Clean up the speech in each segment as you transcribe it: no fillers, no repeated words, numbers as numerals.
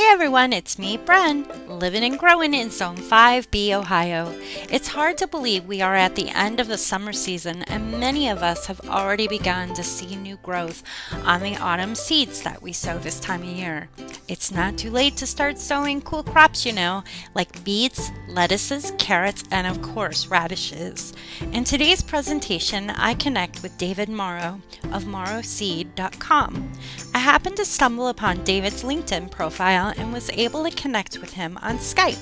everyone, it's me, Bren, living and growing in Zone 5B, Ohio. It's hard to believe we are at the end of the summer season, and many of us have already begun to see new growth on the autumn seeds that we sow this time of year. It's not too late to start sowing cool crops, like beets, lettuces, carrots, and of course, radishes. In today's presentation, I connect with David Mauro of mauroseed.com. I happened to stumble upon David's LinkedIn profile and was able to connect with him on Skype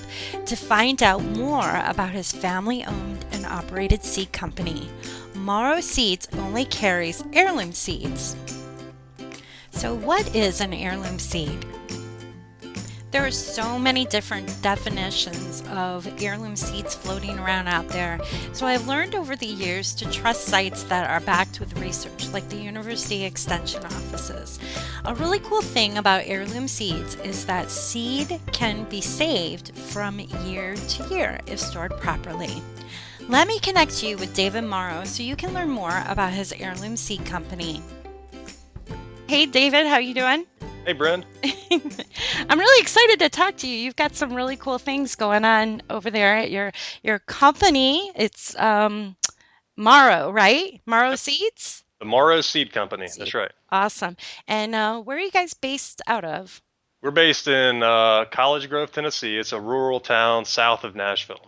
to find out more about his family-owned and operated seed company. Mauro Seeds only carries heirloom seeds. So what is an heirloom seed? There are so many different definitions of heirloom seeds floating around out there, so I've learned over the years to trust sites that are backed with research, like the University Extension offices. A really cool thing about heirloom seeds is that seed can be saved from year to year if stored properly. Let me connect you with David Mauro so you can learn more about his heirloom seed company. Hey David, how you doing? Hey, Bren. I'm really excited to talk to you. You've got some really cool things going on over there at your company. It's Mauro, right? Mauro Yep. Seeds? The Mauro Seed Company. That's Seed. right. Awesome. And where are you guys based out of? We're based in College Grove, Tennessee. It's a rural town south of Nashville.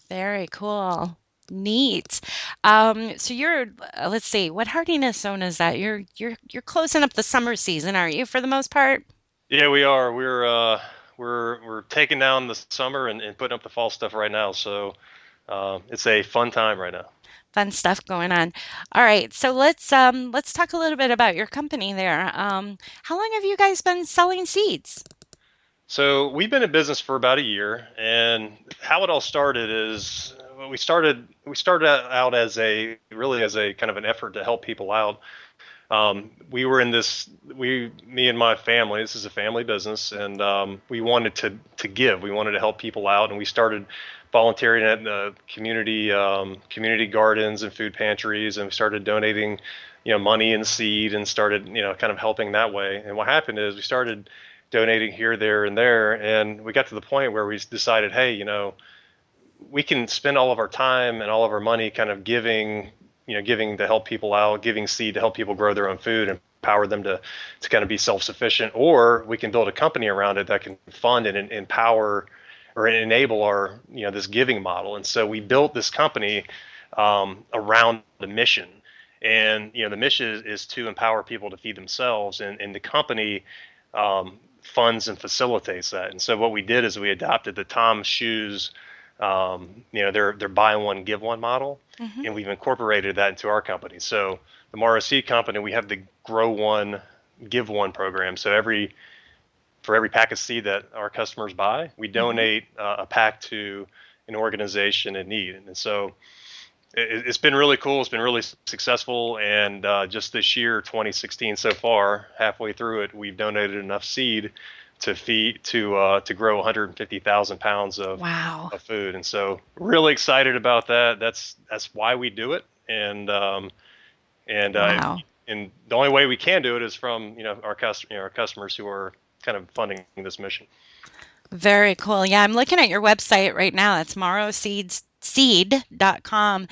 Very cool. Neat. So you're, let's see, what hardiness zone is that? You're closing up the summer season, aren't you, for the most part? Yeah, we are. We're taking down the summer and putting up the fall stuff right now. So it's a fun time right now. Fun stuff going on. All right, so let's talk a little bit about your company there. How long have you guys been selling seeds? So we've been in business for about a year, and how it all started is we started out as a really as a kind of an effort to help people out. We were in this, me and my family, this is a family business, and we wanted to give. We wanted to help people out, and we started volunteering at community gardens and food pantries, and we started donating, money and seed, and started, kind of helping that way. And what happened is we started donating here, there, and there, and we got to the point where we decided, hey, we can spend all of our time and all of our money kind of giving to help people out, giving seed to help people grow their own food and empower them to kind of be self-sufficient, or we can build a company around it that can fund and empower or enable our, this giving model. And so we built this company around the mission. And, the mission is to empower people to feed themselves. And the company funds and facilitates that. And so what we did is we adopted the Tom Shoes, their buy one give one model, Hmm. and we've incorporated that into our company. So the Mauro Seed Company, we have the grow one give one program. So for every pack of seed that our customers buy, we Hmm. donate a pack to an organization in need. And so it's been really cool. It's been really successful. And just this year, 2016 so far, halfway through it, we've donated enough seed to grow 150,000 pounds Wow. of food. And so really excited about that. That's why we do it. And Wow. and the only way we can do it is from our customers who are kind of funding this mission. Very cool. Yeah, I'm looking at your website right now. That's mauroseed.com.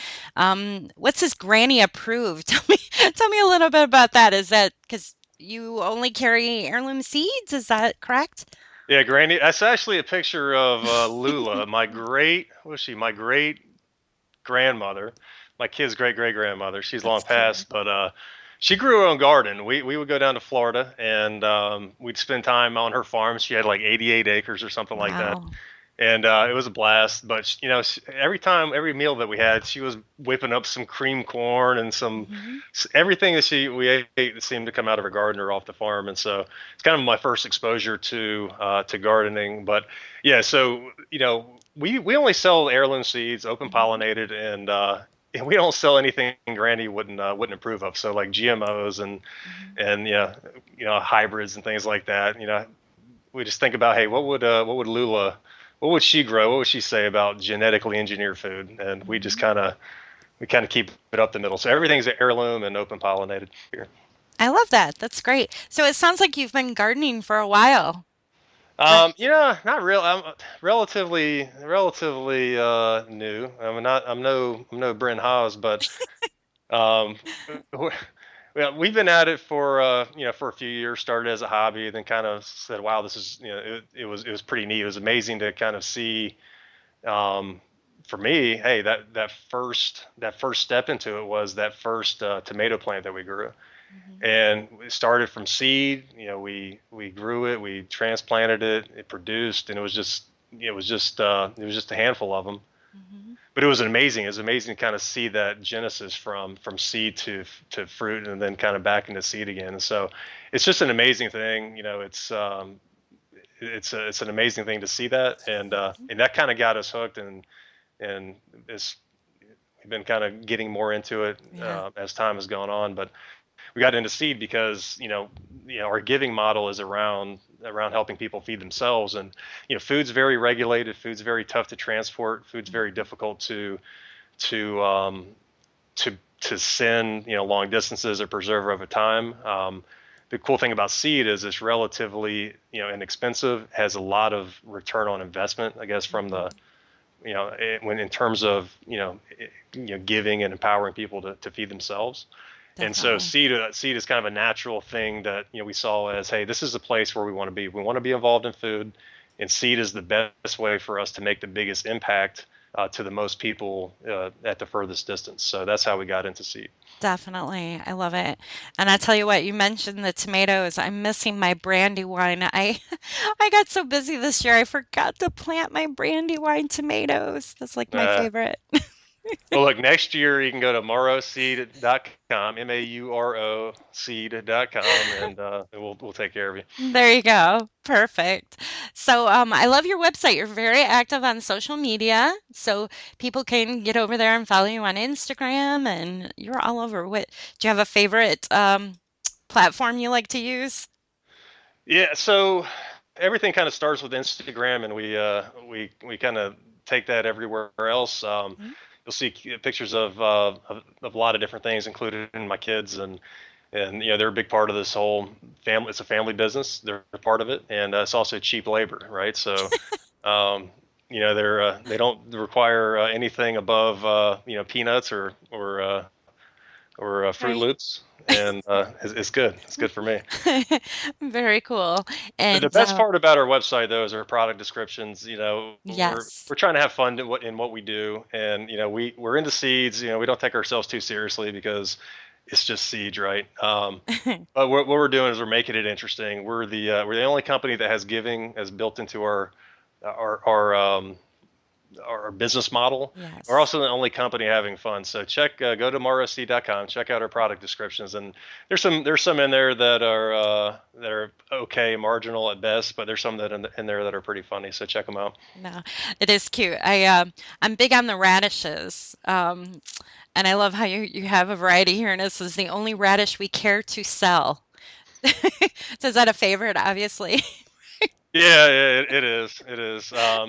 What's this granny approved? Tell me a little bit about that. Is that because you only carry heirloom seeds? Is that correct? Yeah, Granny. That's actually a picture of Lula, what was she? My great grandmother, my kid's great great grandmother. She's long That's cute. passed, but she grew her own garden. We would go down to Florida, and we'd spend time on her farm. She had like 88 acres or something like that, Wow. and it was a blast. But every meal that we had, she was whipping up some cream corn and Hmm. everything that we ate seemed to come out of her garden or off the farm. And so it's kind of my first exposure to gardening. But yeah, so we only sell heirloom seeds, open Hmm. pollinated, and we don't sell anything Granny wouldn't approve of. So like GMOs Hmm. and hybrids and things like that. We just think about, hey, what would Lula, what would she grow? What would she say about genetically engineered food? And Hmm. we kind of keep it up the middle. So everything's heirloom and open pollinated here. I love that. That's great. So it sounds like you've been gardening for a while. That Not real. I'm relatively new. I'm no Bren Haas, but um, we- well, we've been at it for for a few years. Started as a hobby, then kind of said, "Wow, this is it was pretty neat. It was amazing to kind of see." Um, for me, hey, that first step into it was that first tomato plant that we grew, Mhm. and we started from seed. We grew it, we transplanted it, it produced, and it was just a handful of them. Mhm. But it was amazing to kind of see that genesis from seed to fruit, and then kind of back into seed again. And so it's just an amazing thing. It's an amazing thing to see that, and that kind of got us hooked, and it's we've been kind of getting more into it Yeah, as time has gone on. But we got into seed because our giving model is around helping people feed themselves, and food's very regulated, food's very tough to transport, food's very difficult to um, to send long distances or preserve over time. The cool thing about seed is it's relatively inexpensive, has a lot of return on investment, I guess, from the Mhm. when in terms of giving and empowering people to feed themselves. And so Definitely. seed is kind of a natural thing that we saw as, hey, this is a place where we want to be. We want to be involved in food, and seed is the best way for us to make the biggest impact to the most people at the furthest distance. So that's how we got into seed. Definitely. I love it. And I tell you what, you mentioned the tomatoes. I'm missing my brandy wine. I I got so busy this year, I forgot to plant my brandy wine tomatoes. That's like my Uh, favorite. well, look, next year you can go to mauroseed.com, Mauro seed.com, and we'll take care of you. There you go. Perfect. So, I love your website. You're very active on social media, so people can get over there and follow you on Instagram, and you're all over. Do you have a favorite platform you like to use? Yeah, so everything kind of starts with Instagram, and we kind of take that everywhere else. Mhm. You'll see pictures of a lot of different things, including my kids, and they're a big part of this whole family. It's a family business. They're a part of it, and it's also cheap labor, right? So, um, they don't require anything above peanuts or Fruit Right. Loops, and it's good. It's good for me. Very cool. The And best part about our website, though, is our product descriptions. We're yes. trying to have fun in what we do, and we're into seeds. We don't take ourselves too seriously because it's just seeds, right? But what we're doing is we're making it interesting. We're the only company that has giving as built into our our um, our business model. We're Yes. also the only company having fun. So go to marosc.com, check out our product descriptions, and there's some in there that are okay, marginal at best, but there's some that in there that are pretty funny. So check them out. No, it is cute. I'm big on the radishes. And I love how you have a variety here, and this is the only radish we care to sell. So is that a favorite, obviously? Yeah, yeah, it is. It is. Yeah,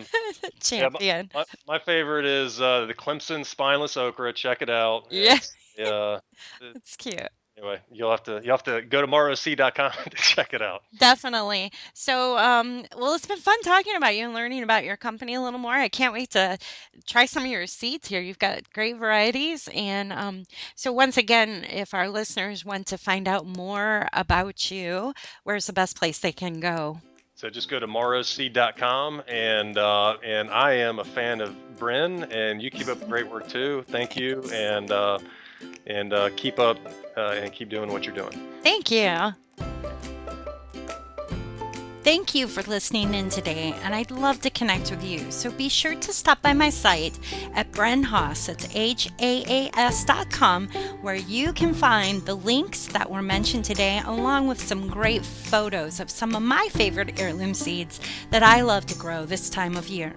Champion. my favorite is the Clemson spineless okra. Check it out. Yeah, It, it's cute. anyway, you'll have to go to marosc.com to check it out. Definitely. So, well, it's been fun talking about you and learning about your company a little more. I can't wait to try some of your seeds here. You've got great varieties. And so, once again, if our listeners want to find out more about you, where's the best place they can go? So just go to marosc.com, and I am a fan of Bren, and you keep up the great work too. Thank you, and keep up and keep doing what you're doing. Thank you. Thank you for listening in today, and I'd love to connect with you. So be sure to stop by my site at Bren Haas, it's HAAS.com, where you can find the links that were mentioned today, along with some great photos of some of my favorite heirloom seeds that I love to grow this time of year.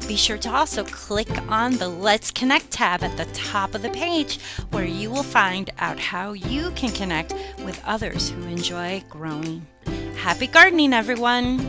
Be sure to also click on the Let's Connect tab at the top of the page, where you will find out how you can connect with others who enjoy growing. Happy gardening, everyone!